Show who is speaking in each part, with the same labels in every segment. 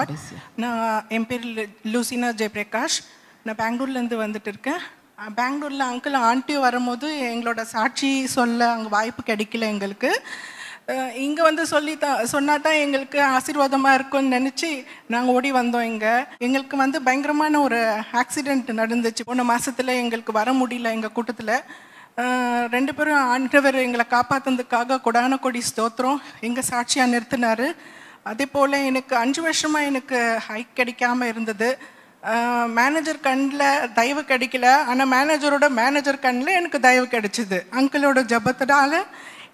Speaker 1: God is here.
Speaker 2: நான் என் பேர் லூசினா ஜெயபிரகாஷ். நான் பெங்களூர்லேருந்து வந்துட்டு இருக்கேன். பெங்களூரில் அங்கிள் ஆண்டி வரும்போது எங்களோட சாட்சி சொல்ல அங்கே வாய்ப்பு கிடைக்கல எங்களுக்கு. இங்கே வந்து சொன்னா தான் எங்களுக்கு ஆசீர்வாதமாக இருக்கும்னு நினச்சி நாங்கள் ஓடி வந்தோம். எங்களுக்கு வந்து பயங்கரமான ஒரு ஆக்சிடெண்ட் நடந்துச்சு. போன மாதத்தில் எங்களுக்கு வர முடியல. எங்கள் கூட்டத்தில் 2 பேரும் ஆண்டவர் எங்களை காப்பாற்றுறதுக்காக கொடான கொடி ஸ்தோத்திரம் எங்கள் சாட்சியாக நிறுத்தினார். அதே போல் எனக்கு 5 வருஷமாக எனக்கு ஹைக் கிடைக்காமல் இருந்தது. மேனேஜர் கண்ணில் தயவு கிடைக்கல, ஆனால் மேனேஜர் கண்ணில் எனக்கு தயவு கிடைச்சிது. அங்கிளோட ஜபத்தினால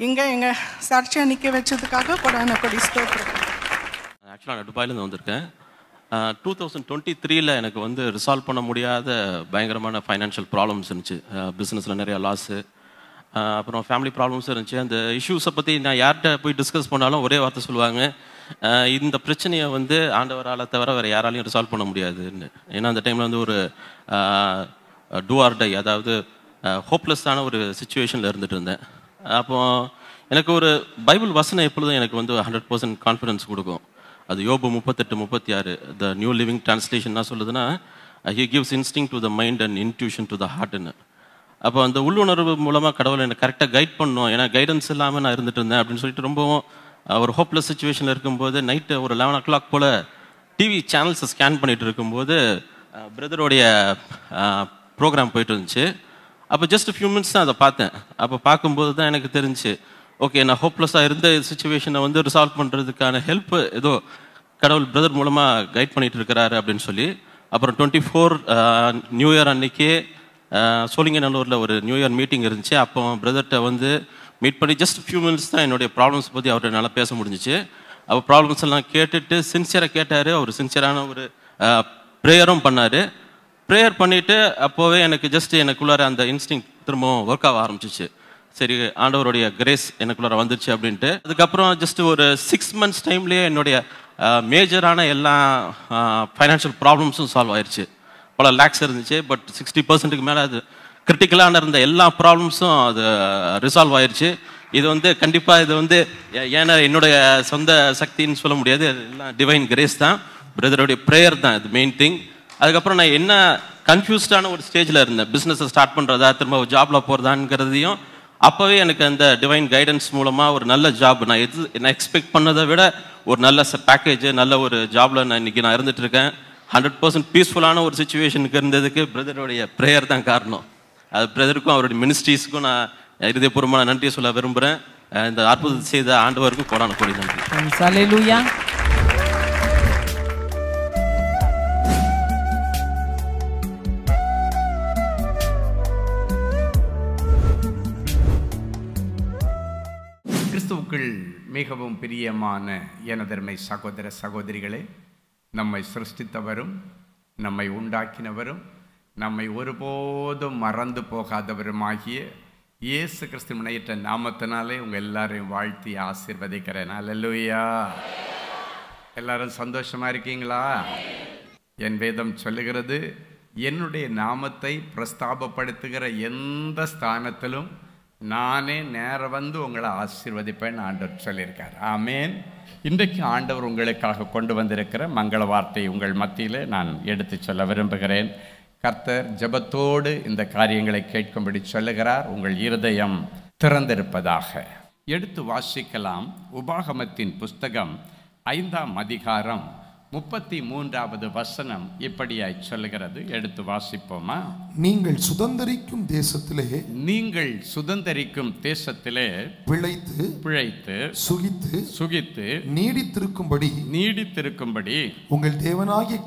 Speaker 2: இங்கே எங்கள் சாட்சியாக நிற்க வச்சதுக்காக கொடான கொடி ஸ்தோத்திரம்.
Speaker 3: ஆக்சுவலாக நான் துபாயிலேருந்து வந்திருக்கேன். 2023 எனக்கு வந்து ரிசால்வ் பண்ண முடியாத பயங்கரமான ஃபைனான்ஷியல் ப்ராப்ளம்ஸ் இருந்துச்சு. பிஸ்னஸில் நிறையா லாஸு, அப்புறம் ஃபேமிலி ப்ராப்ளம்ஸ் இருந்துச்சு. அந்த இஷ்யூஸை பற்றி நான் யார்கிட்ட போய் டிஸ்கஸ் பண்ணாலும் ஒரே வார்த்தை சொல்லுவாங்க, இந்த பிரச்சனையை வந்து ஆண்டவரால் தவிர வேறு யாராலையும் ரிசால்வ் பண்ண முடியாதுன்னு. ஏன்னா அந்த டைமில் வந்து ஒரு டூ ஆர் டை, அதாவது ஹோப்லெஸ்ஸான ஒரு சுச்சுவேஷனில் இருந்துகிட்டு இருந்தேன். அப்போது எனக்கு ஒரு பைபிள் வசனம் எப்பொழுதும் எனக்கு வந்து 100% கான்ஃபிடன்ஸ் கொடுக்கும். அது யோபு 38:36 த நியூ லிவிங் டிரான்ஸ்லேஷன் என்ன சொல்லுதுன்னா, he gives instinct to the mind and intuition to the ஹார்ட்னு. அப்போ அந்த உள்ளுணர்வு மூலமாக கடவுளை என்னை கரெக்டாக கைட் பண்ணணும், ஏன்னா கைடன்ஸ் இல்லாமல் நான் இருந்துட்டு இருந்தேன் அப்படின்னு சொல்லிட்டு ரொம்பவும் ஒரு ஹோப்லெஸ் சுச்சுவேஷனில் இருக்கும்போது நைட்டு ஒரு 11 o'clock போல் டிவி சேனல்ஸை ஸ்கேன் பண்ணிகிட்டு இருக்கும்போது பிரதருடைய ப்ரோக்ராம் போயிட்டு இருந்துச்சு. அப்போ ஜஸ்ட் ஃபியூ மினிட்ஸ் தான் அதை பார்த்தேன். அப்போ பார்க்கும்போது தான் எனக்கு தெரிஞ்சு, ஓகே, நான் ஹோப்லெஸ்ஸாக இருந்த சுச்சுவேஷனை வந்து ரிசால்வ் பண்ணுறதுக்கான ஹெல்ப் ஏதோ கடவுள் பிரதர் மூலமாக கைட் பண்ணிகிட்டு இருக்கிறாரு அப்படின்னு சொல்லி. அப்புறம் 24 நியூ இயர் அன்னைக்கு சோழிங்கநல்லூரில் ஒரு நியூ இயர் மீட்டிங் இருந்துச்சு. அப்போ பிரதர்கிட்ட வந்து மீட் பண்ணி ஜஸ்ட் ஃபியூ மினிட்ஸ் தான் என்னுடைய ப்ராப்ளம்ஸ் பற்றி அவர்கிட்ட நல்லா பேச முடிஞ்சிச்சு. அப்போ ப்ராப்ளம்ஸ் எல்லாம் கேட்டுட்டு சின்சியராக கேட்டார். அவர் சின்சியரான ஒரு ப்ரேயரும் பண்ணார். ப்ரேயர் பண்ணிவிட்டு அப்போவே எனக்கு ஜஸ்ட் எனக்குள்ளார அந்த இன்ஸ்டிங் திரும்பவும் ஒர்க் ஆக ஆரம்பிச்சிச்சு. சரி, ஆண்டவருடைய கிரேஸ் எனக்குள்ளார வந்துருச்சு அப்படின்ட்டு. அதுக்கப்புறம் ஜஸ்ட் ஒரு 6 months டைம்லேயே என்னுடைய மேஜரான எல்லா ஃபைனான்ஷியல் ப்ராப்ளம்ஸும் சால்வ் ஆயிடுச்சு. பல லேக்ஸ் இருந்துச்சு, பட் 60%க்கு மேலே அது கிரிட்டிக்கலான இருந்த எல்லா ப்ராப்ளம்ஸும் அது ரிசால்வ் ஆயிடுச்சு. இது வந்து கண்டிப்பாக இது வந்து ஏன்னா என்னுடைய சொந்த சக்தின்னு சொல்ல முடியாது, எல்லாம் டிவைன் கிரேஸ் தான், பிரதருடைய ப்ரேயர் தான் இது மெயின் திங். அதுக்கப்புறம் நான் என்ன கன்ஃபியூஸ்டான ஒரு ஸ்டேஜில் இருந்தேன், பிஸ்னஸை ஸ்டார்ட் பண்ணுறதா திரும்ப ஜாபில் போகிறதாங்கிறதையும் அப்போவே எனக்கு அந்த டிவைன் கைடன்ஸ் மூலமாக ஒரு நல்ல ஜாப், நான் எக்ஸ்பெக்ட் பண்ணதை விட ஒரு நல்ல பேக்கேஜ், நல்ல ஒரு ஜாபில் நான் இன்றைக்கி நான் இருந்துகிட்டு இருக்கேன். 100% பீஸ்ஃபுல்லான ஒரு சுச்சுவேஷனுக்கு இருந்ததுக்கு பிரதருடைய ப்ரேயர் தான் காரணம். அது பிரதருக்கும் அவருடைய மினிஸ்ட்ரீஸுக்கும் நான் இதயபூர்வமான நன்றி சொல்ல விரும்புகிறேன். இந்த அற்புதத்தை செய்த ஆண்டவருக்கும் கோடான கோடி நன்றி.
Speaker 1: ஹல்லேலூயா.
Speaker 4: கிறிஸ்துவுக்குள் மிகவும் பிரியமான எனதருமை சகோதர சகோதரிகளே, நம்மை சிருஷ்டித்தவரும் நம்மை உண்டாக்கினவரும் நம்மை ஒருபோதும் மறந்து போகாதவருமாகிய இயேசு கிறிஸ்து முனையற்ற நாமத்தினாலே உங்கள் எல்லாரையும் வாழ்த்தி ஆசீர்வதிக்கிறேன். அல்லேலூயா. எல்லாரும் சந்தோஷமா இருக்கீங்களா? என் வேதம் சொல்லுகிறது, என்னுடைய நாமத்தை பிரஸ்தாபப்படுத்துகிற எந்த ஸ்தானத்திலும் நானே நேரம் வந்து உங்களை ஆசீர்வதிப்பேன் ஆண்டவர் சொல்லியிருக்கார். ஆமேன். இன்றைக்கு ஆண்டவர் உங்களுக்காக கொண்டு வந்திருக்கிற மங்கள வார்த்தை உங்கள் மத்தியில் நான் எடுத்து சொல்ல விரும்புகிறேன். கர்த்தர் ஜெபத்தோடு இந்த காரியங்களை கேட்கும்படி சொல்லுகிறார். உங்கள் இருதயம் திறந்திருப்பதாக. எடுத்து வாசிக்கலாம். உபாகமத்தின் புஸ்தகம் 5ஆம் அதிகாரம் 33வது வசனம் இப்படியாய் சொல்லுகிறது. எடுத்து வாசிப்போமா?
Speaker 5: நீங்கள் சுதந்தரிக்கும் தேசத்திலே பிழைத்து சுகித்து நீடித்திருக்கும்படி உங்கள் தேவனாகிய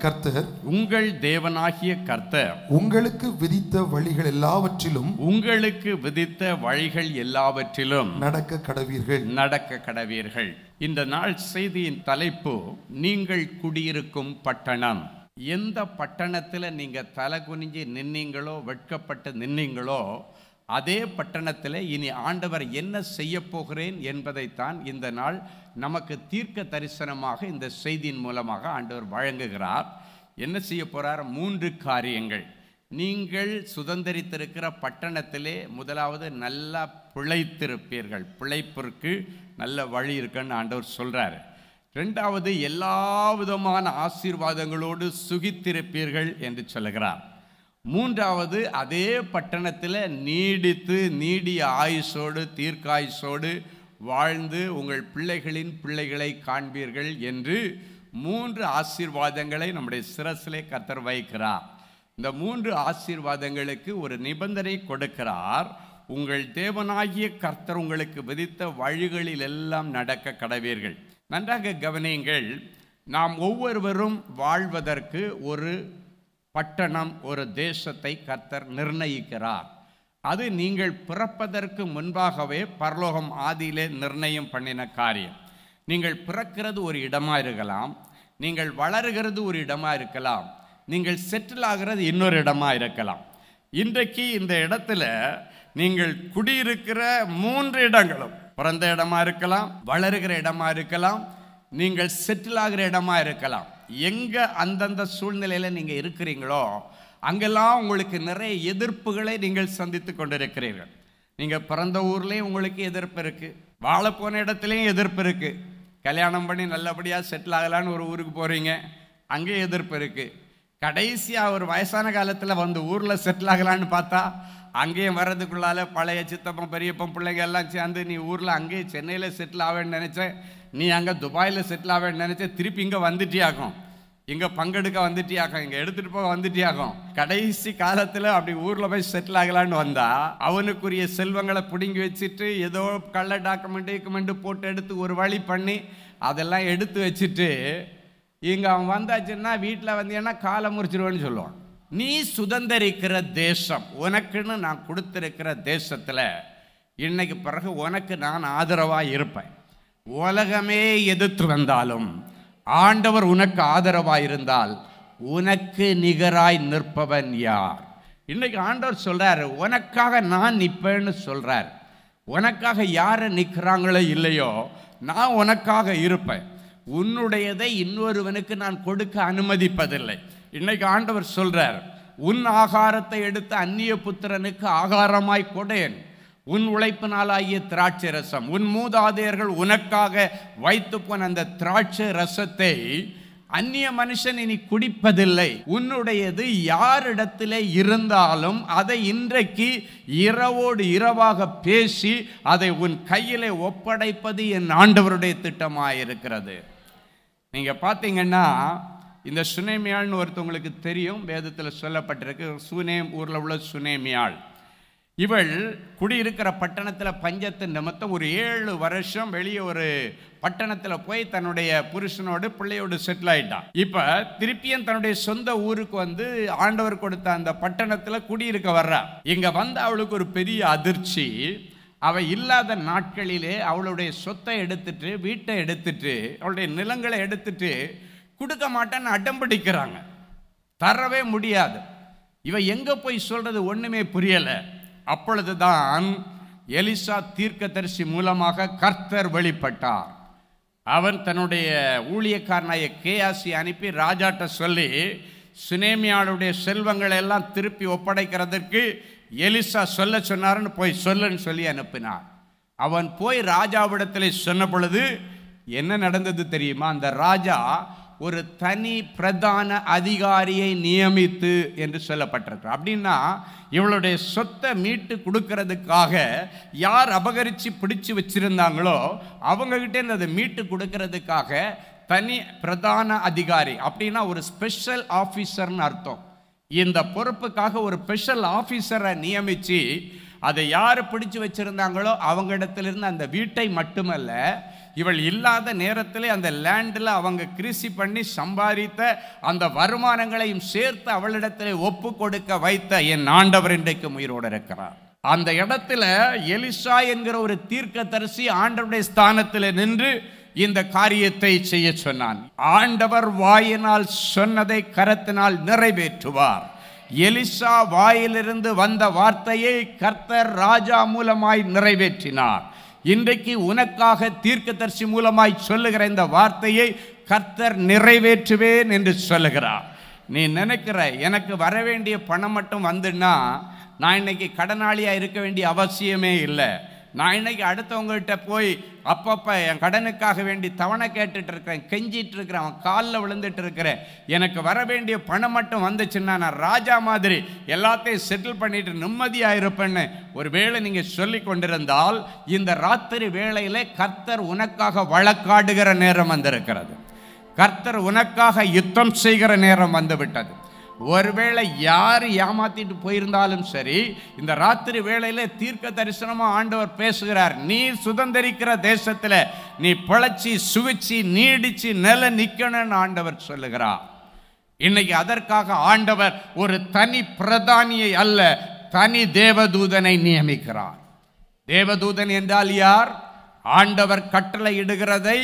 Speaker 5: கர்த்தர் உங்களுக்கு விதித்த வழிகள் எல்லாவற்றிலும் நடக்க கடவீர்கள். இந்த நாள் செய்தியின் தலைப்பு, நீங்கள் குடியிருக்கும் பட்டணம். எந்த பட்டணத்தில் நீங்கள் தலை குனிஞ்சு நின்னீங்களோ, வெட்கப்பட்டு நின்னீங்களோ, அதே பட்டணத்தில் இனி ஆண்டவர் என்ன செய்ய போகிறேன் என்பதைத்தான் இந்த நாள் நமக்கு தீர்க்க தரிசனமாக இந்த செய்தியின் மூலமாக ஆண்டவர் வழங்குகிறார். என்ன செய்ய போகிறார்? 3 காரியங்கள். நீங்கள் சுதந்திரித்திருக்கிற பட்டணத்திலே முதலாவது நல்லா பிழைத்திருப்பீர்கள். பிழைப்பிற்கு நல்ல வழி இருக்குன்னு ஆண்டவர் சொல்கிறார். இரண்டாவது, எல்லா விதமான ஆசீர்வாதங்களோடு சுகித்திருப்பீர்கள் என்று சொல்லுகிறார். மூன்றாவது, அதே பட்டணத்தில் நீடித்து நீடிய ஆயுசோடு தீர்க்காயுசோடு வாழ்ந்து உங்கள் பிள்ளைகளின் பிள்ளைகளை காண்பீர்கள் என்று 3 ஆசீர்வாதங்களை நம்முடைய சிரசிலே கர்த்தர் வைக்கிறார். இந்த 3 ஆசீர்வாதங்களுக்கு ஒரு நிபந்தனை கொடுக்கிறார். உங்கள் தேவனாகிய கர்த்தர் உங்களுக்கு விதித்த வழிகளில் எல்லாம் நடக்க கடவீர்கள். நன்றாக கவனியுங்கள். நாம் ஒவ்வொருவரும் வாழ்வதற்கு ஒரு பட்டணம், ஒரு தேசத்தை கர்த்தர் நிர்ணயிக்கிறார். அது நீங்கள் பிறப்பதற்கு முன்பாகவே பரலோகம் ஆதியிலே நிர்ணயம் பண்ணின காரியம். நீங்கள் பிறக்கிறது ஒரு இடமா இருக்கலாம், நீங்கள் வளருகிறது ஒரு இடமா இருக்கலாம், நீங்கள் செட்டில் ஆகிறது இன்னொரு இடமா இருக்கலாம். இன்றைக்கு இந்த இடத்துல நீங்கள் குடியிருக்கிற 3 இடங்களும் பிறந்த இடமா இருக்கலாம், வளருகிற இடமா இருக்கலாம், நீங்கள் செட்டில் ஆகிற இடமா இருக்கலாம். எங்க அந்தந்த சூழ்நிலையில நீங்க இருக்கிறீங்களோ அங்கெல்லாம் உங்களுக்கு நிறைய எதிர்ப்புகளை நீங்கள் சந்தித்து கொண்டிருக்கிறீர்கள். நீங்க பிறந்த ஊர்லேயும் உங்களுக்கு எதிர்ப்பு இருக்கு, வாழ போன இடத்துலையும் எதிர்ப்பு இருக்கு. கல்யாணம் பண்ணி நல்லபடியா செட்டில் ஆகலான்னு ஒரு ஊருக்கு போறீங்க, அங்கே எதிர்ப்பு இருக்கு. கடைசியா ஒரு வயசான காலத்துல வந்து ஊர்ல செட்டில் ஆகலான்னு பார்த்தா அங்கேயும் வர்றதுக்குள்ளால பழைய சித்தப்பன் பெரியப்பன் பிள்ளைங்க எல்லாம் சேர்ந்து நீ ஊர்ல அங்கேயே சென்னையில செட்டில் ஆவேன்னு நினைச்சேன், நீ அங்க துபாயில செட்டில் ஆவேன்னு நினைச்ச, திருப்பி இங்க வந்துட்டியாகும், இங்க பங்கெடுக்க வந்துட்டியாகும், இங்க எடுத்துட்டு போக வந்துட்டியாகும். கடைசி காலத்துல அப்படி ஊர்ல போய் செட்டில் ஆகலான்னு வந்தா அவனுக்குரிய செல்வங்களை பிடுங்கி வச்சுட்டு ஏதோ கள்ள டாக்குமெண்ட் போட்டு எடுத்து ஒரு வழி பண்ணி அதெல்லாம் எடுத்து வச்சுட்டு இங்க அவன் வந்தாச்சுன்னா வீட்டில் வந்தீங்கன்னா காலை முறிச்சிருவேன்னு சொல்லுவான். நீ சுதந்திரிக்கிற தேசம், உனக்குன்னு நான் கொடுத்திருக்கிற தேசத்துல இன்னைக்கு பிறகு உனக்கு நான் ஆதரவா இருப்பேன். உலகமே எதிர்த்து வந்தாலும் ஆண்டவர் உனக்கு ஆதரவா இருந்தால் உனக்கு நிகராய் நிற்பவன் யார்? இன்னைக்கு ஆண்டவர் சொல்றாரு, உனக்காக நான் நிற்பேன்னு சொல்றார். உனக்காக யாரை நிற்கிறாங்களோ இல்லையோ நான் உனக்காக இருப்பேன். உன்னுடையதை இன்னொருவனுக்கு நான் கொடுக்க அனுமதிப்பதில்லை. இன்னைக்கு ஆண்டவர் சொல்றார், உன் ஆகாரத்தை எடுத்து அந்நிய புத்திரனுக்கு ஆகாரமாய் கொடேன், உன் உழைப்பினாலாகிய திராட்சை ரசம், உன் மூதாதையர்கள் உனக்காக வைத்து போன அந்த திராட்சை ரசத்தை அந்நிய மனுஷன் இனி குடிப்பதில்லை. உன்னுடையது யாரிடத்திலே இருந்தாலும் அதை இன்றைக்கு இரவோடு இரவாக பேசி அதை உன் கையிலே ஒப்படைப்பது என் ஆண்டவருடைய திட்டமாயிருக்கிறது. நீங்க பார்த்தீங்கன்னா இந்த சுனேமியாள்னு ஒருத்தவங்களுக்கு தெரியும், வேதத்தில் சொல்லப்பட்டிருக்கு. சுனேம் ஊரில் உள்ள சுனேமியாள், இவள் குடியிருக்கிற பட்டணத்தில் பஞ்சத்தின் நிமித்தம் ஒரு 7 வருஷம் வெளியே ஒரு பட்டணத்தில் போய் தன்னுடைய புருஷனோடு பிள்ளையோடு செட்டில் ஆயிட்டான். இப்போ திருப்பியும் தன்னுடைய சொந்த ஊருக்கு வந்து ஆண்டவர் கொடுத்த அந்த பட்டணத்தில் குடியிருக்க வர்றா. இங்க வந்து அவளுக்கு ஒரு பெரிய அதிர்ச்சி. அவ இல்லாத நாட்களிலே அவளுடைய சொத்தை எடுத்துட்டு, வீட்டை எடுத்துட்டு, அவளுடைய நிலங்களை எடுத்துட்டு கொடுக்க மாட்டேன்னு அடம்பிடிக்கிறாங்க. தரவே முடியாது. இவ எங்க போய் சொல்றது ஒண்ணுமே புரியல. அப்பொழுதுதான் எலிசா தீர்க்கதரிசி மூலமாக கர்த்தர் வெளிப்பட்டார். அவன் தன்னுடைய ஊழியக்காரனாய கேயாசி அனுப்பி ராஜாட்ட சொல்லி சுனேமியாளுடைய செல்வங்களை எல்லாம் திருப்பி ஒப்படைக்கிறதுக்கு எலிசா சொல்ல சொன்னார்னு போய் சொல்லுன்னு சொல்லி அனுப்பினார். அவன் போய் ராஜாவிடத்தில் சொன்ன பொழுது என்ன நடந்தது தெரியுமா? அந்த ராஜா ஒரு தனி பிரதான அதிகாரியை நியமித்து என்று சொல்லப்பட்டிருக்கு. அப்படின்னா இவளுடைய சொத்தை மீட்டு கொடுக்கறதுக்காக யார் அபகரித்து பிடிச்சு வச்சிருந்தாங்களோ அவங்க கிட்டே அதை மீட்டு கொடுக்கறதுக்காக தனி பிரதான அதிகாரி, அப்படின்னா ஒரு ஸ்பெஷல் ஆஃபீஸர்னு அர்த்தம். இந்த பொறுப்புக்காக ஒரு ஸ்பெஷல் ஆஃபீஸரை நியமித்து அதை யார் பிடிச்சு வச்சிருந்தாங்களோ அவங்க இடத்திலிருந்து அந்த வீட்டை மட்டுமல்ல, இவள் இல்லாத நேரத்தில் அந்த லேண்டில் அவங்க கிருஷி பண்ணி சம்பாதித்த அந்த வருமானங்களையும் சேர்த்து அவளிடத்தில் ஒப்பு கொடுக்க வைத்த என் ஆண்டவர் இன்றைக்கு உயிரோடு இருக்கிறார். அந்த இடத்துல எலிசா என்கிற ஒரு தீர்க்கதரிசி ஆண்டவருடைய ஸ்தானத்தில் நின்று இந்த காரியத்தை செய்ய சொன்னான். ஆண்டவர் வாயினால் சொன்னதை கரத்தினால் நிறைவேற்றுவார். எலிசா வாயிலிருந்து வந்த வார்த்தையை கர்த்தர் ராஜா மூலமாய் நிறைவேற்றினார். இன்றைக்கு உனக்காக தீர்க்கதரிசி மூலமாய் சொல்லுகிற இந்த வார்த்தையை கர்த்தர் நிறைவேற்றுவேன் என்று சொல்லுகிறார். நீ நினைக்கிற எனக்கு வர வேண்டிய பணம் மட்டும் வந்துன்னா நான் இன்னைக்கு கடனாளியா இருக்க வேண்டிய அவசியமே இல்லை. நான் இன்னைக்கு அடுத்தவங்ககிட்ட போய் அப்பப்போ என் கடனுக்காக வேண்டி தவணை கேட்டுட்டு இருக்கிறேன், கெஞ்சிட்டு இருக்கிறேன், அவன் காலில் விழுந்துட்டு இருக்கிறேன். எனக்கு வர வேண்டிய பணம் மட்டும் வந்துச்சுன்னா நான் ராஜா மாதிரி எல்லாத்தையும் செட்டில் பண்ணிட்டு நிம்மதியாக இருப்பேன்னு ஒருவேளை நீங்கள் சொல்லி கொண்டிருந்தால், இந்த ராத்திரி வேளையிலே கர்த்தர் உனக்காக வழக்காடுகிற நேரம் வந்திருக்கிறது. கர்த்தர் உனக்காக யுத்தம் செய்கிற நேரம் வந்து விட்டது. ஒருவேளை யார் ஏமாத்திட்டு போயிருந்தாலும் சரி, இந்த ராத்திரி வேளையில தீர்க்க தரிசனமா ஆண்டவர் பேசுகிறார். நீ சுதந்திரிக்கிற தேசத்துல நீ பிழைச்சி சுவிச்சு நீடிச்சு நில நிக்கணும்னு ஆண்டவர் சொல்லுகிறார். இன்னைக்கு அதற்காக ஆண்டவர் ஒரு தனி பிரதானியை அல்ல, தனி தேவதூதனை நியமிக்கிறார். தேவதூதன் என்றால் யார்? ஆண்டவர் கட்டளை இடுகிறதை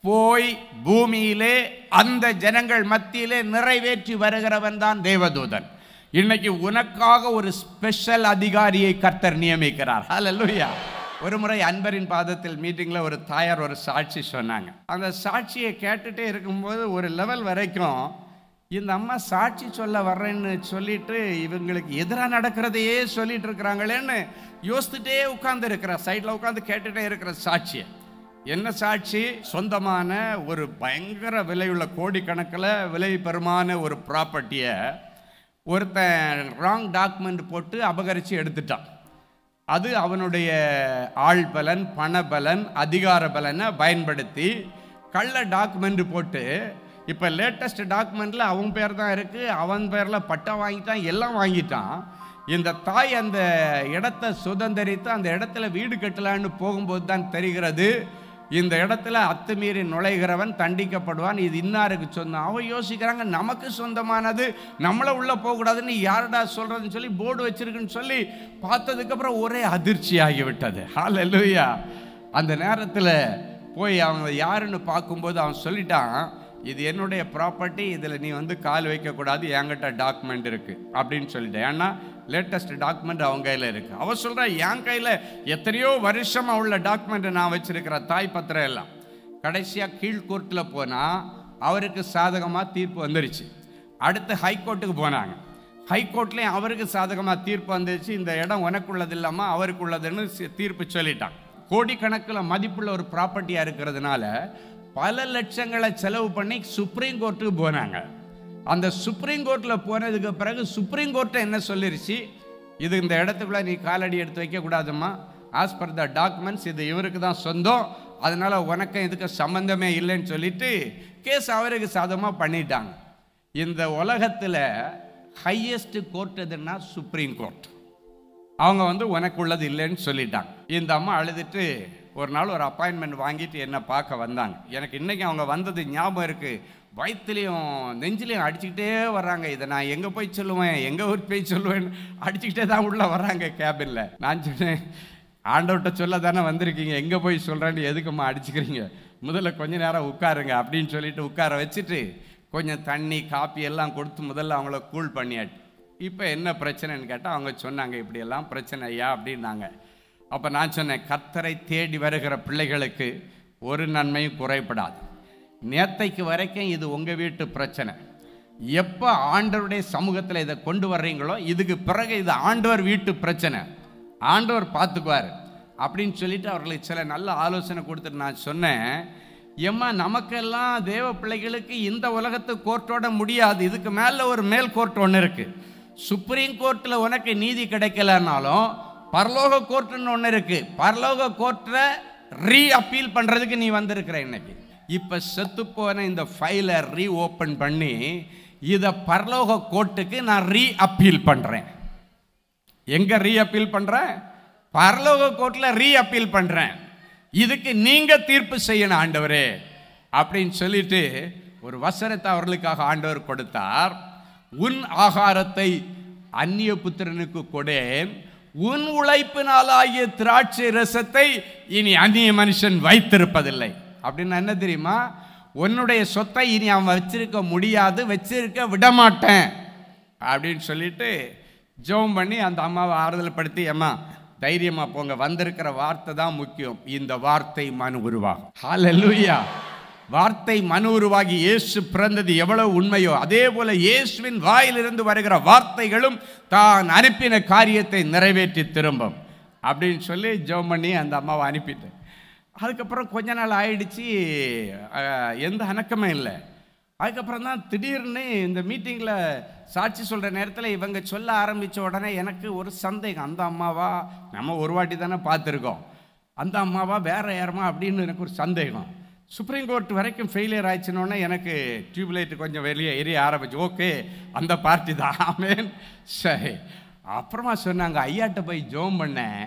Speaker 5: போய் பூமியிலே அந்த ஜனங்கள் மத்தியிலே நிறைவேற்றி வருகிறவன் தான் தேவதூதன். இன்னைக்கு உனக்காக ஒரு ஸ்பெஷல் அதிகாரியை கர்த்தர் நியமிக்கிறார். ஹல்லேலூயா. ஒரு முறை அன்பரின் பாதத்தில் மீட்டிங்கில் ஒரு தாயார் ஒரு சாட்சி சொன்னாங்க. அந்த சாட்சியை கேட்டுட்டே இருக்கும்போது ஒரு லெவல் வரைக்கும் இந்த அம்மா சாட்சி சொல்ல வர்றேன்னு சொல்லிட்டு இவங்களுக்கு எதிராக நடக்கிறதையே சொல்லிட்டு இருக்கிறாங்களேன்னு யோசிச்சுட்டே உட்கார்ந்து இருக்கிற சைடில் உட்காந்து கேட்டுட்டே இருக்கிற சாட்சியை. என்ன சாட்சி? சொந்தமான ஒரு பயங்கர விலையுள்ள கோடிக்கணக்கில் விலை பெறுமான ஒரு ப்ராப்பர்ட்டியை ஒருத்தன் ராங் டாக்குமெண்ட் போட்டு அபகரித்து எடுத்துட்டான். அது அவனுடைய ஆள் பலன், பணபலன், அதிகார பலனை பயன்படுத்தி கள்ள டாக்குமெண்ட் போட்டு, இப்போ லேட்டஸ்ட் டாக்குமெண்ட்டில் அவன் பேர் தான் இருக்குது, அவன் பேரில் பட்டா வாங்கிட்டான், எல்லாம் வாங்கிட்டான். இந்த தாய் அந்த இடத்தை சுதந்திரித்து அந்த இடத்துல வீடு கட்டலான்னு போகும்போது தான் தெரிகிறது, இந்த இடத்துல அத்துமீறி நுழைகிறவன் தண்டிக்கப்படுவான், இது இன்னாருக்கு சொந்தம். அவன் யோசிக்கிறாங்க, நமக்கு சொந்தமானது நம்மளை உள்ளே போகக்கூடாதுன்னு யாரடா சொல்கிறதுன்னு சொல்லி போர்டு வச்சிருக்குன்னு சொல்லி பார்த்ததுக்கப்புறம் ஒரே அதிர்ச்சி ஆகிவிட்டது. ஹல்லேலூயா. அந்த நேரத்தில் போய் அவங்க யாருன்னு பார்க்கும்போது அவன் சொல்லிட்டான், இது என்னுடைய ப்ராப்பர்ட்டி, இதில் நீ வந்து கால் வைக்கக்கூடாது, என்கிட்ட டாக்குமெண்ட் இருக்குது அப்படின்னு சொல்லிட்டேன். ஏன்னா லேட்டஸ்ட் டாக்குமெண்ட் அவங்க கையில் இருக்குது. அவன் சொல்கிறா, என் கையில் எத்தனையோ வருஷமாக உள்ள டாக்குமெண்ட்டை நான் வச்சுருக்கிற தாய் பத்திரம் எல்லாம். கடைசியாக கீழ்கோர்ட்டில் போனால் அவருக்கு சாதகமாக தீர்ப்பு வந்துருச்சு. அடுத்து ஹைகோர்ட்டுக்கு போனாங்க. ஹைகோர்ட்லேயும் அவருக்கு சாதகமாக தீர்ப்பு வந்துருச்சு. இந்த இடம் உனக்குள்ளது இல்லாமல் அவருக்கு உள்ளதுன்னு தீர்ப்பு சொல்லிட்டாங்க. கோடிக்கணக்கில் மதிப்புள்ள ஒரு ப்ராப்பர்ட்டியாக இருக்கிறதுனால பல லட்சங்களை செலவு பண்ணி சுப்ரீம் கோர்ட்டுக்கு போனாங்க. அந்த சுப்ரீம் கோர்ட்டில் போனதுக்கு பிறகு சுப்ரீம் கோர்ட்டை என்ன சொல்லிருச்சு, இது இந்த இடத்துக்குள்ள நீ காலடி எடுத்து வைக்கக்கூடாதும்மா, ஆஸ் பர் த டாக்குமெண்ட்ஸ் இது இவருக்கு தான் சொந்தம், அதனால உனக்கு இதுக்கு சம்பந்தமே இல்லைன்னு சொல்லிட்டு கேஸ் அவருக்கு சாதகமாக பண்ணிட்டாங்க. இந்த உலகத்தில் ஹையஸ்ட் கோர்ட் எதுன்னா சுப்ரீம் கோர்ட். அவங்க வந்து உனக்கு உள்ளது இல்லைன்னு சொல்லிட்டாங்க. இந்த அம்மா அழுதுட்டு ஒரு நாள் ஒரு அப்பாயின்மெண்ட் வாங்கிட்டு என்னை பார்க்க வந்தாங்க. எனக்கு இன்றைக்கி அவங்க வந்தது ஞாபகம் இருக்குது. வயிற்றுலையும் நெஞ்சிலையும் அடிச்சுக்கிட்டே வர்றாங்க. இதை நான் எங்கே போய் சொல்லுவேன், எங்கே ஊர் போய் சொல்லுவேன்னு அடிச்சுக்கிட்டே தான் உள்ளே வர்றாங்க கேபினில். நான் சொன்னேன், ஆண்டவர்கிட்ட சொல்ல தானே வந்திருக்கீங்க, எங்கே போய் சொல்கிறேன்னு எதுக்கும்மா அடிச்சுக்கிறீங்க, முதல்ல கொஞ்ச நேரம் உட்காருங்க அப்படின்னு சொல்லிட்டு உட்கார வச்சுட்டு கொஞ்சம் தண்ணி காப்பி எல்லாம் கொடுத்து முதல்ல அவங்கள கூல் பண்ணியாட்டு. இப்போ என்ன பிரச்சனைன்னு கேட்டால் அவங்க சொன்னாங்க, இப்படியெல்லாம் பிரச்சனை ஐயா அப்படின்னாங்க. அப்போ நான் சொன்னேன், கர்த்தரை தேடி வருகிற பிள்ளைகளுக்கு ஒரு நன்மையும் குறைபடாது. நேத்தைக்கு வரைக்கும் இது உங்கள் வீட்டு பிரச்சனை. எப்போ ஆண்டவருடைய சமூகத்தில் இதை கொண்டு வர்றீங்களோ இதுக்கு பிறகு இது ஆண்டவர் வீட்டு பிரச்சனை, ஆண்டவர் பார்த்துக்குவார் அப்படின்னு சொல்லிட்டு அவர்களுக்கு சில நல்ல ஆலோசனை கொடுத்துட்டு நான் சொன்னேன், ஏம்மா நமக்கெல்லாம் தேவ பிள்ளைகளுக்கு இந்த உலகத்து கோர்ட்டோட முடியாது, இதுக்கு மேலே ஒரு மேல் கோர்ட் ஒன்று இருக்குது. சுப்ரீம் கோர்ட்டில் உனக்கு நீதி கிடைக்கலனாலும் பரலோக கோர்ட்டுன்னு ஒன்று இருக்குது. பரலோக கோர்ட்டில் ரீ அப்பீல் பண்ணுறதுக்கு நீ வந்திருக்கிற. இன்னைக்கு இப்போ செத்து போன இந்த ஃபைலை ரீ ஓப்பன் பண்ணி இதை பரலோக கோர்ட்டுக்கு நான் ரீ அப்பீல் பண்ணுறேன். எங்கே ரீ அப்பீல் பண்ணுறேன்? பரலோக கோர்ட்டில் ரீ அப்பீல் பண்ணுறேன். இதுக்கு நீங்கள் தீர்ப்பு செய்யணும் ஆண்டவரே அப்படின்னு சொல்லிட்டு ஒரு வசனத்தை அவர்களுக்காக ஆண்டவர் கொடுத்தார். உன் ஆகாரத்தை அந்நிய புத்திரனுக்கு கொடேன், உன் உழைப்பினாலாகிய திராட்சை ரசத்தை இனி அந்நிய மனுஷன் வைத்திருப்பதில்லை. அப்படின்னு என்ன தெரியுமா? உன்னுடைய சொத்தை இனி அவன் வச்சிருக்க முடியாது, வச்சிருக்க விடமாட்டேன் அப்படின்னு சொல்லிட்டு ஜெபம் பண்ணி அந்த அம்மாவை ஆறுதல் படுத்தி, அம்மா தைரியமா போங்க, வந்திருக்கிற வார்த்தை தான் முக்கியம், இந்த வார்த்தை மனு உருவாகும். ஹல்லேலூயா. வார்த்தை மனு உருவாகி இயேசு பிறந்தது எவ்வளவு உண்மையோ அதே போல இயேசுவின் வாயிலிருந்து வருகிற வார்த்தைகளும் தான் அனுப்பின காரியத்தை நிறைவேற்றி திரும்பும். அப்படின்னு சொல்லி ஜெபம் பண்ணி அந்த அம்மாவை அனுப்பிட்டேன். அதுக்கப்புறம் கொஞ்ச நாள் ஆயிடுச்சு, எந்த அணக்கமே இல்லை. அதுக்கப்புறம் தான் திடீர்னு இந்த மீட்டிங்கில் சாட்சி சொல்கிற நேரத்தில் இவங்க சொல்ல ஆரம்பித்த உடனே எனக்கு ஒரு சந்தேகம், அந்த அம்மாவா, நம்ம ஒரு வாட்டி தானே பார்த்துருக்கோம், அந்த அம்மாவா வேற யாருமா அப்படின்னு எனக்கு ஒரு சந்தேகம். சுப்ரீம் கோர்ட் வரைக்கும் ஃபெயிலியர் ஆயிடுச்சுன்னொன்னே எனக்கு டியூப்லைட் கொஞ்சம் வெளியே எரிய ஆரம்பிச்சு. ஓகே, அந்த பார்ட்டி தான், ஆமேன். சரி, அப்புறமா சொன்னாங்க, ஐயாட்ட போய் ஜெபம் பண்ணேன்,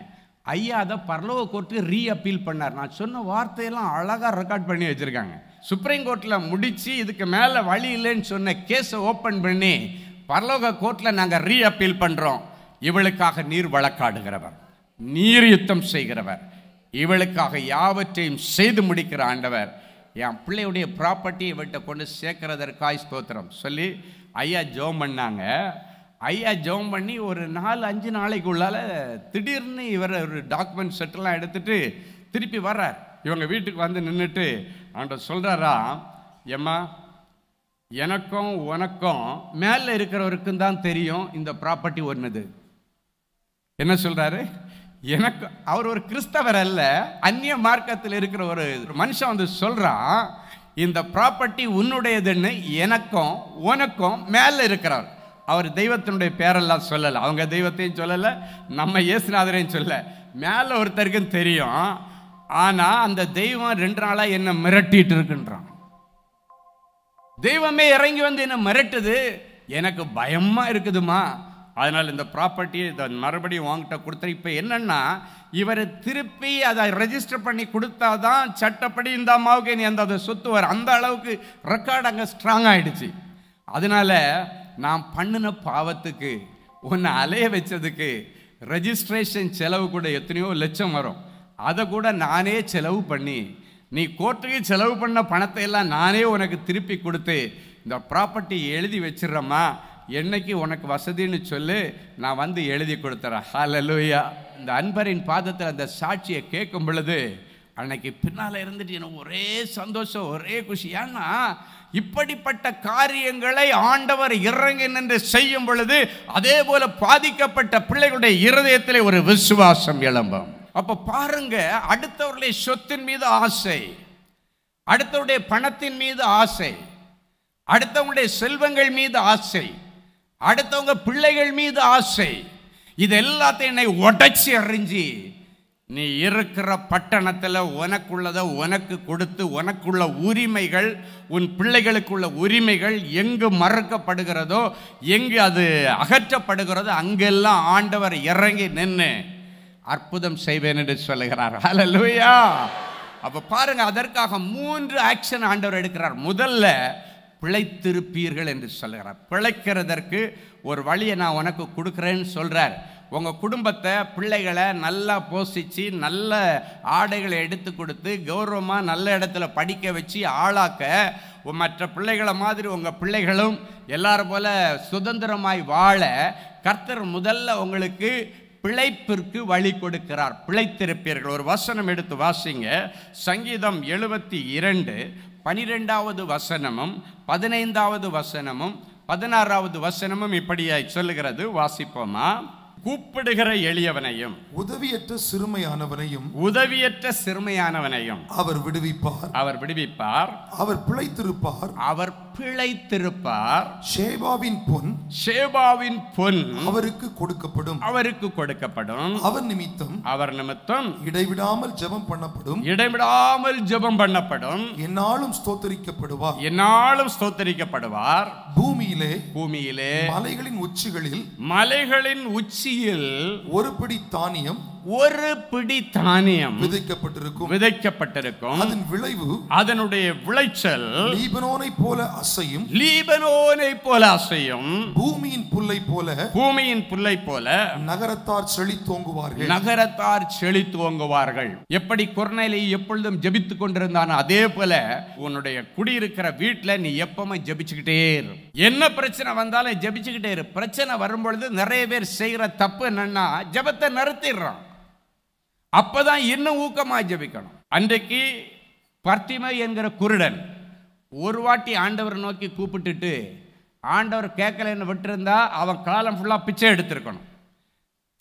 Speaker 5: ஐயா அதை பரலோக கோர்ட்டு ரீஅப்பீல் பண்ணார். நான் சொன்ன வார்த்தையெல்லாம் அழகாக ரெக்கார்ட் பண்ணி வச்சுருக்காங்க. சுப்ரீம் கோர்ட்டில் முடித்து இதுக்கு மேலே வழி இல்லைன்னு சொன்ன கேஸை ஓப்பன் பண்ணி பரலோக கோர்ட்டில் நாங்கள் ரீஅப்பீல் பண்ணுறோம். இவளுக்காக நீர் வழக்காடுகிறவர், நீர் யுத்தம் செய்கிறவர், இவளுக்காக யாவற்றையும் செய்து முடிக்கிற ஆண்டவர், என் பிள்ளையுடைய ப்ராப்பர்ட்டி இவள்கிட்ட கொண்டு சேர்க்கிறதற்காய் ஸ்தோத்திரம் சொல்லி ஐயா ஜெபம் பண்ணாங்க. ஐயா ஜெபம் பண்ணி ஒரு 4-5 நாளைக்குள்ளால திடீர்னு இவர் ஒரு டாக்குமெண்ட் செட்டெல்லாம் எடுத்துட்டு திருப்பி வர்றார். இவங்க வீட்டுக்கு வந்து நின்றுட்டு அவன்கிட்ட சொல்கிறாரா, ஏம்மா எனக்கும் உனக்கும் மேலே இருக்கிறவருக்கும் தான் தெரியும் இந்த ப்ராப்பர்ட்டி ஒன்றுது. என்ன சொல்கிறாரு, எனக்கு அவர் ஒரு கிறிஸ்தவர் அல்ல, அந்நிய மார்க்கத்தில் இருக்கிற ஒரு மனுஷன் வந்து சொல்கிறான், இந்த ப்ராப்பர்ட்டி உன்னுடையதுன்னு எனக்கும் உனக்கும் மேலே இருக்கிறவர். அவர் தெய்வத்தினுடைய பேரெல்லாம் சொல்லலை, அவங்க தெய்வத்தையும் சொல்லலை, நம்ம இயேசுநாதரையும் சொல்ல, மேலே ஒருத்தருக்கும் தெரியும். ஆனால் அந்த தெய்வம் 2 நாளாக என்னை மிரட்டிட்டு இருக்குன்றான். தெய்வமே இறங்கி வந்து என்ன மிரட்டுது, எனக்கு பயமா இருக்குதுமா, அதனால் இந்த ப்ராப்பர்ட்டியை மறுபடியும் வாங்கிட்ட கொடுத்த. இப்போ என்னன்னா, இவரை திருப்பி அதை ரெஜிஸ்டர் பண்ணி கொடுத்தாதான் சட்டப்படி இந்த அம்மாவுக்கு நீ அந்த சொத்து வர, அந்த அளவுக்கு ரெக்கார்டு அங்கே ஸ்ட்ராங் ஆயிடுச்சு. அதனால நான் பண்ணின பாவத்துக்கு உன்னை அலைய வச்சதுக்கு ரெஜிஸ்ட்ரேஷன் செலவு கூட எத்தனையோ லட்சம் வரும், அதை கூட நானே செலவு பண்ணி நீ கோர்ட்டுக்கு செலவு பண்ண பணத்தை எல்லாம் நானே உனக்கு திருப்பி கொடுத்து இந்த ப்ராப்பர்ட்டி எழுதி வச்சிடறேம்மா, என்னைக்கு உனக்கு வசதின்னு சொல்லி நான் வந்து எழுதி கொடுத்துறேன். ஹல்லேலூயா. இந்த அன்பரின் பாதத்தில் அந்த சாட்சியை கேட்கும் பொழுது அன்னைக்கு பின்னால் இருந்துட்டு எனக்கு ஒரே சந்தோஷம், ஒரே குஷி. ஏன்னா இப்படிப்பட்ட காரியங்களை ஆண்டவர் இறங்கி நின்று செய்யும் பொழுது அதே போல பாதிக்கப்பட்ட பிள்ளைகளுடைய இருதயத்தில் ஒரு விசுவாசம் எழும்பும். அப்ப பாருங்க, அடுத்தவர்களுடைய சொத்தின் மீது ஆசை, அடுத்தவருடைய பணத்தின் மீது ஆசை, அடுத்தவங்களுடைய செல்வங்கள் மீது ஆசை, அடுத்தவங்க பிள்ளைகள் மீது ஆசை, இது எல்லாத்தையும் என்னை உடைச்சி அறிஞ்சி நீ இருக்கிற பட்டணத்தில் உனக்குள்ளதை உனக்கு கொடுத்து உனக்குள்ள உரிமைகள், உன் பிள்ளைகளுக்குள்ள உரிமைகள் எங்கு மறுக்கப்படுகிறதோ, எங்கு அது அகற்றப்படுகிறதோ அங்கெல்லாம் ஆண்டவர் இறங்கி நின்று அற்புதம் செய்வேன் என்று சொல்லுகிறார். ஹல்லேலூயா. அப்ப பாருங்க, அதற்காக 3 ஆக்ஷன் ஆண்டவர் எடுக்கிறார். முதல்ல பிழைத்திருப்பீர்கள் என்று சொல்லுகிறார். பிழைக்கிறதற்கு ஒரு வழியை நான் உனக்கு கொடுக்குறேன்னு சொல்றார். உங்கள் குடும்பத்தை, பிள்ளைகளை நல்லா போஷிச்சு, நல்ல ஆடைகளை எடுத்து கொடுத்து, கௌரவமாக நல்ல இடத்துல படிக்க வச்சு ஆளாக்க, மற்ற பிள்ளைகளை மாதிரி உங்கள் பிள்ளைகளும் எல்லாரும் போல சுதந்திரமாய் வாழ கர்த்தர் முதல்ல உங்களுக்கு பிழைப்பிற்கு வழி கொடுக்கிறார். பிழைத்திருப்பீர்கள். ஒரு வசனம் எடுத்து வாசிங்க. சங்கீதம் 72 12வது வசனமும் 15வது வசனமும் 16வது வசனமும் இப்படியாய் சொல்லுகிறது. வாசிப்போமா? கூப்பிடுகிற எளியவனையும்
Speaker 1: உதவியற்ற சிறுமையானவனையும் அவர் விடுவிப்பார். அவர் பிழைத்திருப்பார். சேபாவின் பொன் அவருக்கு கொடுக்கப்படும். அவர் நிமித்தம் இடைவிடாமல் ஜெபம் பண்ணப்படும். என்னாலும் ஸ்தோத்தரிக்கப்படுவார். பூமியிலே
Speaker 5: மலைகளின் உச்சியில்
Speaker 1: ஒரு பிடி தானியம் விதைக்கப்பட்டிருக்கும். அதனுடைய விளைச்சல் லீபனோனைப் போல அசையும். பூமியின் புல்லை போல நகரத்தார் செழித்தோங்குவார்கள். எப்படி கொர்நேலியு எப்பொழுதும் ஜெபித்துக் கொண்டிருந்தானோ அதே போல உன்னுடைய குடியிருக்கிற வீட்டுல நீ எப்பவுமே ஜெபிச்சுக்கிட்டே இரு. என்ன பிரச்சனை வந்தாலும் ஜெபிச்சுக்கிட்டே இரு. பிரச்சனை வரும்பொழுது நிறைய பேர் செய்கிற தப்பு என்னன்னா, ஜெபத்தை நிறுத்திடுறான். அப்பதான் இன்னும் ஊக்கமாக ஜெபிக்கணும். அன்றைக்கு பர்த்திமை என்கிற குருடன் ஒரு வாட்டி ஆண்டவர் நோக்கி கூப்பிட்டுட்டு ஆண்டவர் கேட்கலன்னு விட்டுருந்தா அவன் காலம் ஃபுல்லாக பிச்சை எடுத்திருக்கணும்.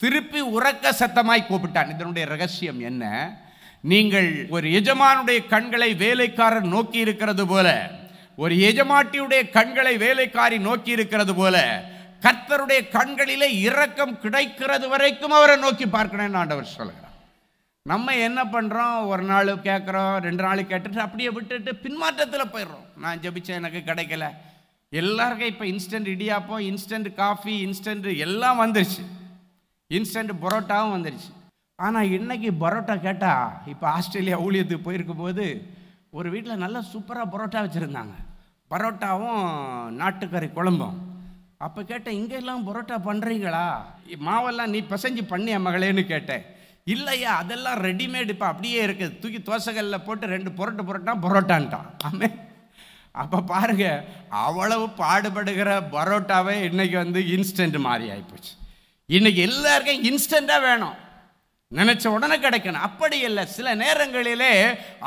Speaker 1: திருப்பி உரக்க சத்தமாய் கூப்பிட்டான். இதனுடைய ரகசியம் என்ன? நீங்கள் ஒரு எஜமானுடைய கண்களை வேலைக்காரர் நோக்கி இருக்கிறது போல, ஒரு எஜமாட்டியுடைய கண்களை வேலைக்காரி நோக்கி இருக்கிறது போல, கர்த்தருடைய கண்களிலே இரக்கம் கிடைக்கிறது வரைக்கும் அவரை நோக்கி பார்க்கணும்னு ஆண்டவர் சொல்கிறார். நம்ம என்ன பண்ணுறோம்? ஒரு நாள் கேட்குறோம், 2 நாள் கேட்டுட்டு அப்படியே விட்டுட்டு பின்மாற்றத்தில் போயிடுறோம். நான் ஜெபிச்சேன், எனக்கு கிடைக்கல. எல்லாருக்கும் இப்போ instant idiyappam, instant coffee, instant எல்லாம் வந்துருச்சு. இன்ஸ்டன்ட் பரோட்டாவும் வந்துருச்சு. ஆனால் இன்னைக்கு பரோட்டா கேட்டால், இப்போ ஆஸ்திரேலியா ஊழியத்துக்கு போயிருக்கும் போது ஒரு வீட்டில் நல்லா சூப்பராக பரோட்டா வச்சுருந்தாங்க. பரோட்டாவும் நாட்டுக்கறி குழம்பும். அப்போ கேட்டேன், இங்கெல்லாம் பரோட்டா பண்ணுறீங்களா? மாவெல்லாம் நீ பிசைஞ்சு பண்ணிய மகளேன்னு கேட்டேன். இல்லையா, அதெல்லாம் ரெடிமேடு இப்போ அப்படியே இருக்குது, தூக்கி தோசைகளில் போட்டு 2 புரட்டு பரோட்டான்ட்டான். ஆமே. அப்போ பாருங்க, அவ்வளவு பாடுபடுகிற பரோட்டாவே இன்னைக்கு இன்ஸ்டன்ட் மாதிரி ஆகிப்போச்சு. இன்னைக்கு எல்லாருக்கும் இன்ஸ்டண்ட்டாக வேணும், நினைச்ச உடனே கிடைக்கணும். அப்படி இல்லை, சில நேரங்களிலே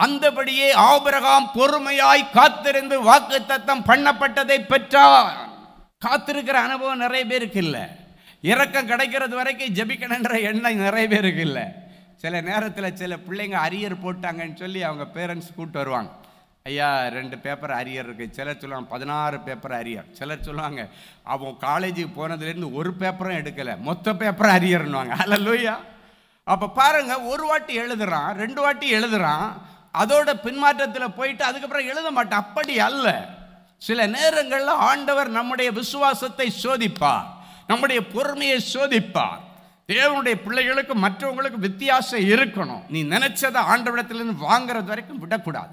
Speaker 1: அந்தபடியே ஆபிரகாம் பொறுமையாய் காத்திருந்து வாக்குத்தத்தம் பண்ணப்பட்டதை பெற்றார். காத்திருக்கிற அனுபவம் நிறைய பேருக்கு இல்லை. இரக்கம் கிடைக்கிறது வரைக்கும் ஜெபிக்கணுன்ற எண்ணம் நிறைய பேருக்கு இல்லை. சில நேரத்தில் சில பிள்ளைங்க அரியர் போட்டாங்கன்னு சொல்லி அவங்க பேரண்ட்ஸ் கூப்பிட்டு வருவாங்க. ஐயா 2 பேப்பர் அரியர் இருக்குது. சிலர் சொல்லுவாங்க 16 பேப்பர் அரியர். சிலர் சொல்லுவாங்க அவன் காலேஜுக்கு போனதுலேருந்து ஒரு பேப்பரும் எடுக்கலை, மொத்த பேப்பரும் அரியர்னுவாங்க. அல்லேலூயா. அப்போ பாருங்க, ஒரு வாட்டி எழுதுறான், 2 வாட்டி எழுதுறான், அதோட பின்மாற்றத்தில் போயிட்டு அதுக்கப்புறம் எழுத மாட்டான். அப்படி அல்ல. சில நேரங்களில் ஆண்டவர் நம்முடைய விசுவாசத்தை சோதிப்பார், நம்முடைய பொறுமையை சோதிப்பார். தேவனுடைய பிள்ளைகளுக்கு மற்றவங்களுக்கு வித்தியாசம் இருக்கணும். நீ நினைச்சதை ஆண்டவரிடத்திலிருந்து வாங்குறது வரைக்கும் விடக்கூடாது.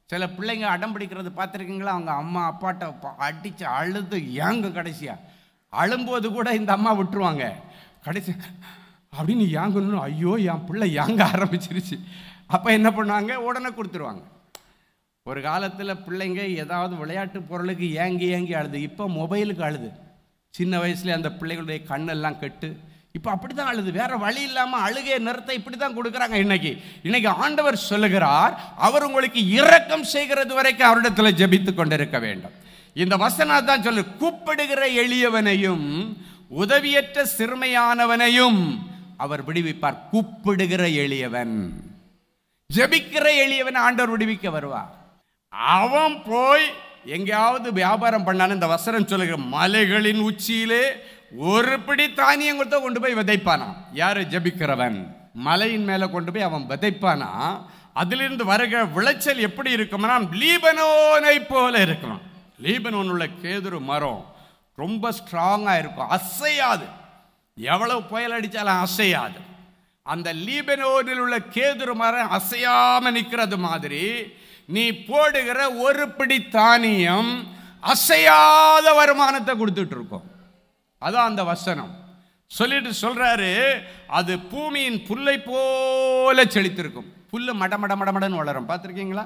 Speaker 1: சில பிள்ளைங்க அடம் பிடிக்கிறது பார்த்துருக்கீங்களா? அவங்க அம்மா அப்பாட்ட அடித்து அழுது ஏங்க, கடைசியா அழும்போது கூட இந்த அம்மா விட்டுருவாங்க. கடைசி அப்படின்னு ஏங்கணும், ஐயோ என் பிள்ளை ஏங்க ஆரம்பிச்சிருச்சு. அப்போ என்ன பண்ணுவாங்க? உடனே கொடுத்துருவாங்க. ஒரு காலத்தில் பிள்ளைங்க ஏதாவது விளையாட்டு பொருளுக்கு ஏங்கி அழுது, இப்போ மொபைலுக்கு அழுது. சின்ன வயசுல அந்த பிள்ளைகளுடைய கண்ணெல்லாம் கெட்டு இப்போ அப்படி தான் அழுது. வேற வழி இல்லாமல் அழுகையை நிறுத்த இப்படி தான் கொடுக்குறாங்க. இன்னைக்கு ஆண்டவர் சொல்லுகிறார், அவர் உங்களுக்கு இரக்கம் செய்கிறது வரைக்கும் அவரிடத்தில் ஜெபித்து கொண்டிருக்க வேண்டும். இந்த வசனம் தான் சொல்லு, கூப்பிடுகிற எளியவனையும் உதவியற்ற சிறுமையானவனையும் அவர் விடுவிப்பார். கூப்பிடுகிற எளியவன், ஜெபிக்கிற எளியவன் ஆண்டவர் விடுவிக்க வருவார். அவன் போய் எங்கேயாவது வியாபாரம் பண்ணாலும் இந்த வசனம் சொல்லுகிற மலைகளின் உச்சியிலே ஒரு பிடி தானியம் கொடுத்த கொண்டு போய் விதைப்பானா. யாரு? ஜெபிக்கிறவன். மலையின் மேல கொண்டு போய் அவன் விதைப்பானா. அதிலிருந்து வருகிற விளைச்சல் எப்படி இருக்கும்னா லீபனோனை போல இருக்கும். லீபனோன் உள்ள கேதுரு மரம் ரொம்ப ஸ்ட்ராங்கா இருக்கும், அசையாது. எவ்வளவு புயல் அடிச்சாலும் அசையாது. அந்த லீபனோனில் உள்ள கேதுரு மரம் அசையாம நிற்கிறது மாதிரி நீ போடுகிற ஒரு பிடி தானியம் அசையாத வருமானத்தை கொடுத்துட்டு இருக்கும். அதான் அந்த வசனம் சொல்லிட்டு சொல்றாரு, அது பூமியின் புல்லை போல செழித்திருக்கும். புல்லு மடன்னு வளரும். பார்த்துருக்கீங்களா?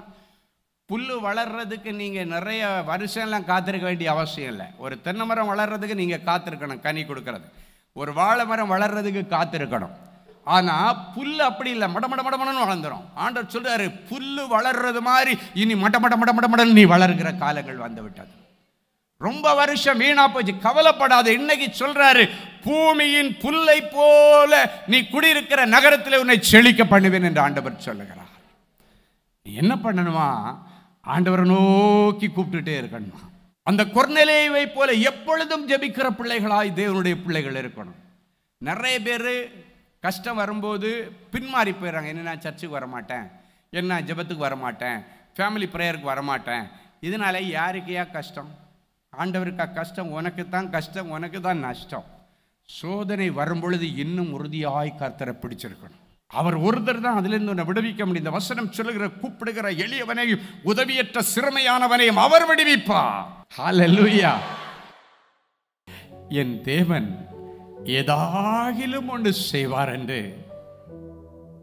Speaker 1: புல்லு வளர்றதுக்கு நீங்க நிறைய வருஷம்லாம் காத்திருக்க வேண்டிய அவசியம் இல்லை. ஒரு தென்னை மரம் வளர்றதுக்கு நீங்க காத்திருக்கணும், கனி கொடுக்கறது. ஒரு வாழை மரம் வளர்றதுக்கு காத்திருக்கணும். ஆனா புல்லு அப்படி இல்லை, மடன்னு வளர்ந்துடும். ஆண்டவர் சொல்றாரு, புல்லு வளர்றது மாதிரி இனி மடன்னு நீ வளர்கிற காலங்கள் வந்து விட்டது. ரொம்ப வருஷம் வீணா போச்சு, கவலைப்படாத. இன்னைக்கு சொல்றாரு, பூமியின் புல்லை போல நீ குடியிருக்கிற நகரத்தில் உன்னை செழிக்க பண்ணுவேன் என்று ஆண்டவர் சொல்லுகிறார். நீ என்ன பண்ணணுமா? ஆண்டவரை நோக்கி கூப்பிட்டுட்டே இருக்கணுமா? அந்த கொர்நேலியுவை போல எப்பொழுதும் ஜெபிக்கிற பிள்ளைகளாய் தேவனுடைய பிள்ளைகள் இருக்கணும். நிறைய பேர் கஷ்டம் வரும்போது பின்மாறி போயிடுறாங்க. என்ன, நான் சர்ச்சுக்கு வரமாட்டேன், என்ன ஜெபத்துக்கு வரமாட்டேன், ஃபேமிலி ப்ரேயருக்கு வரமாட்டேன். இதனால யாருக்கையா கஷ்டம்? ஆண்டவருக்கா கஷ்டம்? உனக்கு தான் கஷ்டம், உனக்கு தான் நஷ்டம். சோதனை வரும்பொழுது இன்னும் உறுதியாய் கர்த்தரை பிடிச்சிருக்கணும். அவர் ஒருத்தர் தான் அதிலிருந்து உன்னை விடுவிக்க முடியும். இந்த வசனம் சொல்லுகிற, கூப்பிடுகிற எளியவனையும் உதவியற்ற சிறுமையானவனையும் அவர் விடுவிப்பார். ஹல்லேலூயா. என் தேவன் ஏதாகிலும் ஒன்று செய்வார் என்று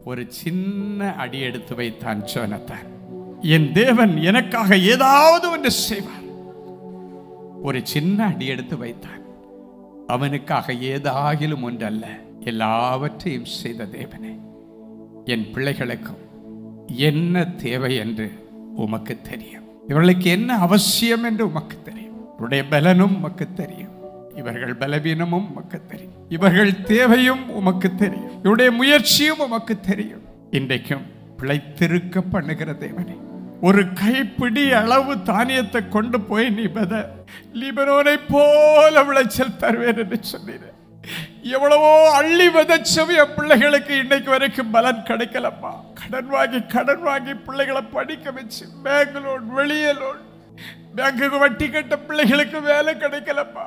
Speaker 1: ஒரு சின்ன அடி எடுத்து வைத்தான் ஜோனத்தான். என் தேவன் எனக்காக ஏதாவது ஒன்று செய்வார். ஒரு சின்ன அடி எடுத்து வைத்தான். அவனுக்காக ஏதாகிலும் ஒன்றல்ல, எல்லாவற்றையும் செய்த தேவனே, என் பிள்ளைகளுக்கும் என்ன தேவை என்று உமக்கு தெரியும். இவர்களுக்கு என்ன அவசியம் என்று உமக்கு தெரியும். உடைய பலனும் உமக்கு தெரியும்.
Speaker 5: இவர்கள் பலவீனமும் உமக்கு தெரியும், இவர்கள் தேவையும் உமக்கு தெரியும், இவருடைய முயற்சியும் உமக்கு தெரியும். இன்றைக்கும் பிழைத்திருக்க பண்ணுகிற தேவனே, ஒரு கைப்பிடி அளவு தானியத்தை கொண்டு போய் நீ லீபனோனை போல விளைச்சல் தருவேன் என்று சொன்னீர். எவ்வளவோ அள்ளி விதைச்சம் என் பிள்ளைகளுக்கு இன்னைக்கு வரைக்கும் பலன் கிடைக்கலப்பா. கடன் வாங்கி பிள்ளைகளை படிக்க வச்சு பேங்க் லோன், வெளியே லோன், பேங்குக்கு வட்டி கட்ட பிள்ளைகளுக்கு வேலை கிடைக்கலப்பா.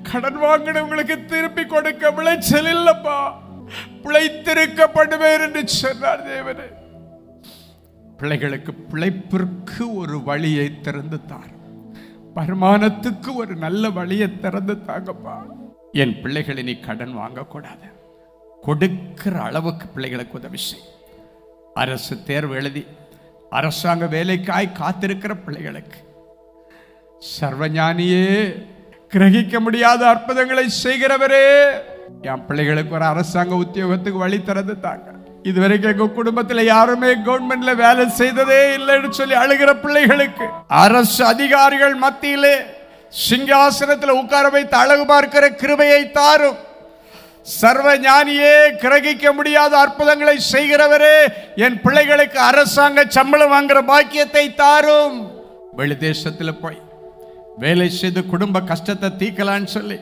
Speaker 5: கடன் வாங்கினவங்களுக்கு திருப்பி கொடுக்க விளைச்சல் இல்லப்பா. பிழைத்திருக்க பண்ணுவேன் என்று சொன்னார் தேவனே. பிள்ளைகளுக்கு பிழைப்பிற்கு ஒரு வழியை திறந்து தார், வருமானத்துக்கு ஒரு நல்ல வழியை திறந்து தாங்கப்பா. என் பிள்ளைகளை நீ கடன் வாங்கக்கூடாது, கொடுக்கிற அளவுக்கு பிள்ளைகளுக்கு உதவி செய். அரசு தேர்வு எழுதி அரசாங்க வேலைக்காய் காத்திருக்கிற பிள்ளைகளுக்கு சர்வஞானியே, கிரகிக்க முடியாத அற்புதங்களை செய்கிறவரே, என் பிள்ளைகளுக்கு ஒரு அரசாங்க உத்தியோகத்துக்கு வழி திறந்து தாங்க. இதுவரைக்கும் எங்க குடும்பத்தில் யாருமே கவர்மெண்ட்ல வேலை செய்ததே இல்லைன்னு சொல்லி அழுகிற பிள்ளைகளுக்கு அரசு அதிகாரிகள் மத்தியிலே சிங்காசனத்தில் உட்கார வைத்து அழகு பார்க்கிற கிருபையை தாரும். சர்வ ஞானியே, கிரகிக்க முடியாத அற்புதங்களை செய்கிறவரே, என் பிள்ளைகளுக்கு அரசாங்க சம்பளம் வாங்குற பாக்கியத்தை தாரும். வெளி தேசத்தில் போய் வேலை செய்து குடும்ப கஷ்டத்தை தீர்க்கலான்னு சொல்லி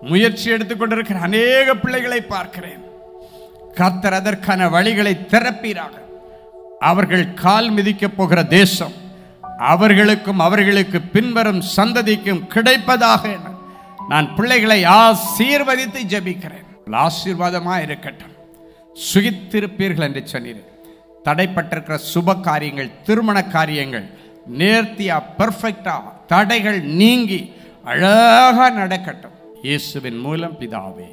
Speaker 5: முயற்சி எடுத்துக்கொண்டிருக்கிற அநேக பிள்ளைகளை பார்க்கிறேன். கர்த்தர் அதற்கான வழிகளை திறப்பீராக. அவர்கள் கால் மிதிக்க போகிற தேசம் அவர்களுக்கும் அவர்களுக்கு பின்வரும் சந்ததிக்கும் கிடைப்பதாக நான் பிள்ளைகளை ஆசீர்வதித்து ஜெபிக்கிறேன். ஆசீர்வாதமா இருக்கட்டும். சுகித்திருப்பீர்கள் என்று சொன்னீர். தடைப்பட்டிருக்கிற சுப காரியங்கள், திருமண காரியங்கள் நேர்த்தியா, பெர்ஃபெக்டா, தடைகள் நீங்கி அழகா நடக்கட்டும். இயேசுவின் மூலம் பிதாவே,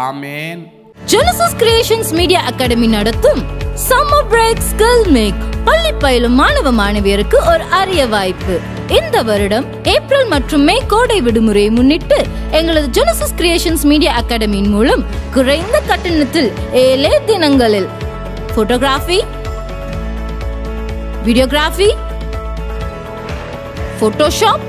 Speaker 5: ஆமென்.
Speaker 6: Genesis Creations Media Academy நடத்தும் Summer Break Skill Make பள்ளி பயிலும் மாணவ மாணவியருக்கு ஒரு அரிய வாய்ப்பு. இந்த வருடம் ஏப்ரல் மற்றும் மே கோடை விடுமுறையை முன்னிட்டு எங்களது Genesis Creations Media Academy மூலம் குறைந்த கட்டணத்தில் 7 தினங்களில் photography, videography, Photoshop,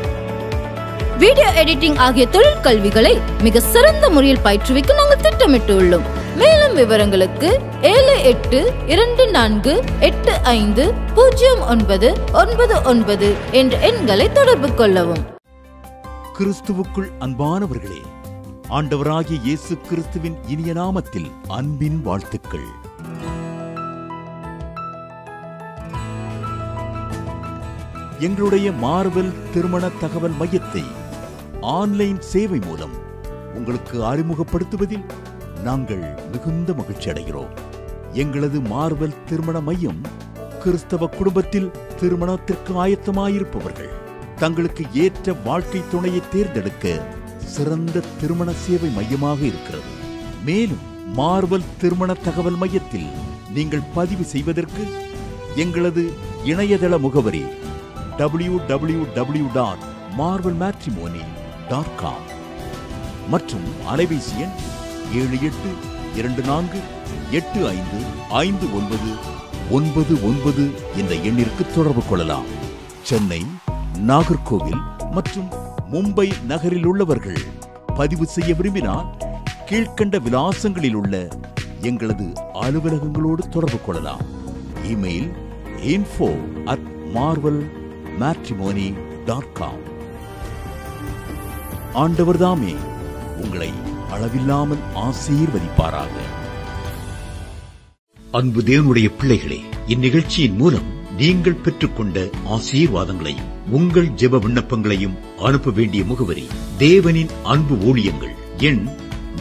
Speaker 6: video editing ஆகிய தொழில் கல்விகளை மிக சிறந்த முறையில் பயிற்றுவிக்க நாங்கள் திட்டமிட்டுள்ளோம். மேலும் விவரங்களுக்கு 7824850999 என்ற எண்களை தொடர்பு கொள்ளவும்.
Speaker 7: கிறிஸ்துவுக்குள் அன்பானவர்களே, ஆண்டவராகிய இயேசு கிறிஸ்துவின் இனிய நாமத்தில் அன்பின் வாழ்த்துக்கள். எங்களுடைய மார்வெல் திருமண தகவல் மையத்தை ஆன்லைன் சேவை மூலம் உங்களுக்கு அறிமுகப்படுத்துவதில் நாங்கள் மிகுந்த மகிழ்ச்சி அடைகிறோம். எங்களது மார்வெல் திருமண மையம் கிறிஸ்தவ குடும்பத்தில் திருமணத்திற்கு ஆயத்தமாயிருப்பவர்கள் தங்களுக்கு ஏற்ற வாழ்க்கை துணையை தேர்ந்தெடுக்க சிறந்த திருமண சேவை மையமாக இருக்கிறது. மேலும் மார்வெல் திருமண தகவல் மையத்தில் நீங்கள் பதிவு செய்வதற்கு எங்களது இணையதள முகவரி www.marvelmatrimony.com மற்றும் அலைபேசி எண் 7824855999 என்ற எண்ணிற்கு தொடர்பு கொள்ளலாம். சென்னை, நாகர்கோவில் மற்றும் மும்பை நகரில் உள்ளவர்கள் பதிவு செய்ய விரும்பினால் கீழ்கண்ட விலாசங்களில் உள்ள எங்களது அலுவலகங்களோடு தொடர்பு கொள்ளலாம். Email info@marvelmatrimony.com. ஆண்டவர்தாமே உங்களை அளவில்லாமல் ஆசீர்வதிப்பாராக.
Speaker 8: அன்பு தேவனுடைய பிள்ளைகளே, இந்நிகழ்ச்சியின் மூலம் நீங்கள் பெற்றுக்கொண்ட ஆசீர்வாதங்களையும் உங்கள் ஜெப விண்ணப்பங்களையும் அனுப்ப வேண்டிய முகவரி தேவனின் அன்பு ஊழியங்கள், எண்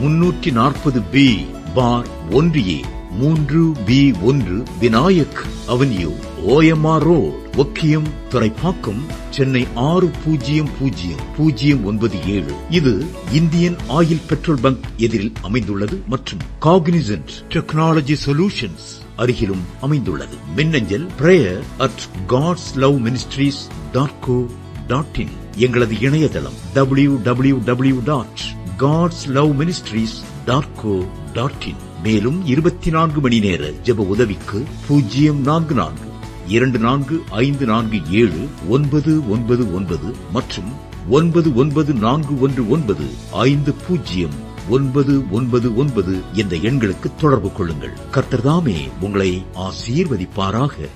Speaker 8: 340B/1A 3B1 Vinayak avenue, OMR road, Okkiyam, Thoraipakkam, Chennai 600097. இது இந்தியன் ஆயில் பெட்ரோல் பங்க் எதிரில் அமைந்துள்ளது மற்றும் காக்னிசன்ட் டெக்னாலஜி சொல்யூஷன்ஸ் அருகிலும் அமைந்துள்ளது. மின்னஞ்சல் prayer@godsloveministries.co.in. எங்களது இணையதளம் www.godsloveministries.co.in. மேலும் 24 மணி நேர ஜெப உதவிக்கு 044-2454-7-999 மற்றும் 9941150999 என்ற எண்களுக்கு தொடர்பு கொள்ளுங்கள். கர்த்தர் தாமே உங்களை ஆசீர்வதிப்பாராக.